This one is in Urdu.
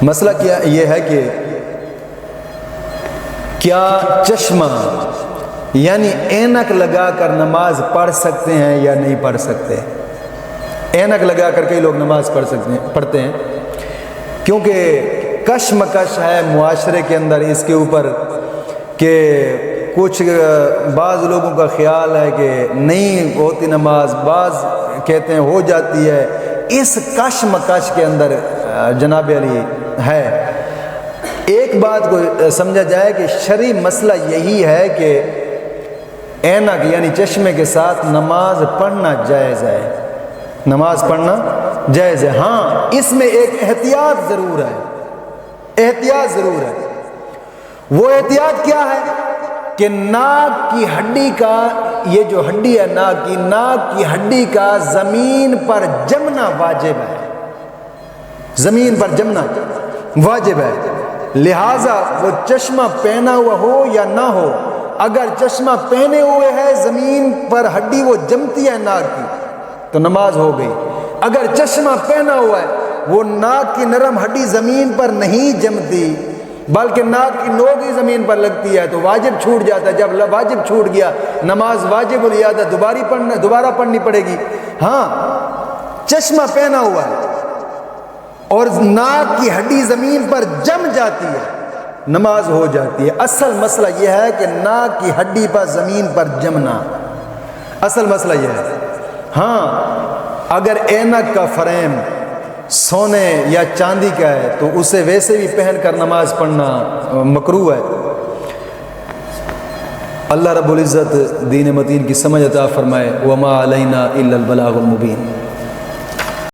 مسئلہ کیا یہ ہے کہ کیا چشمہ یعنی اینک لگا کر نماز پڑھ سکتے ہیں یا نہیں پڑھ سکتے؟ اینک لگا کر کئی لوگ نماز پڑھتے ہیں کیونکہ کشمکش ہے معاشرے کے اندر اس کے اوپر کہ کچھ بعض لوگوں کا خیال ہے کہ نہیں ہوتی نماز، بعض کہتے ہیں ہو جاتی ہے۔ اس کشمکش کے اندر جناب علی ہے، ایک بات کو سمجھا جائے کہ شرعی مسئلہ یہی ہے کہ اینک یعنی چشمے کے ساتھ نماز پڑھنا جائز ہے، نماز پڑھنا جائز ہے۔ ہاں اس میں ایک احتیاط ضرور ہے، احتیاط ضرور ہے۔ وہ احتیاط کیا ہے کہ ناک کی ہڈی کا، یہ جو ہڈی ہے ناک کی ہڈی کا زمین پر جمنا واجب ہے، زمین پر جمنا واجب ہے۔ لہٰذا وہ چشمہ پہنا ہوا ہو یا نہ ہو، اگر چشمہ پہنے ہوئے ہے زمین پر ہڈی وہ جمتی ہے ناک کی تو نماز ہو گئی۔ اگر چشمہ پہنا ہوا ہے وہ ناک کی نرم ہڈی زمین پر نہیں جمتی بلکہ ناک کی نوک ہی زمین پر لگتی ہے تو واجب چھوٹ جاتا ہے۔ جب واجب چھوٹ گیا نماز واجب الادا دوبارہ پڑھنی پڑے گی۔ ہاں چشمہ پہنا ہوا ہے اور ناک کی ہڈی زمین پر جم جاتی ہے نماز ہو جاتی ہے۔ اصل مسئلہ یہ ہے کہ ناک کی ہڈی پر زمین پر جمنا، اصل مسئلہ یہ ہے۔ ہاں اگر اینک کا فریم سونے یا چاندی کا ہے تو اسے ویسے بھی پہن کر نماز پڑھنا مکروہ ہے۔ اللہ رب العزت دین متین کی سمجھ عطا فرمائے۔ وما علینا الا البلاغ المبین۔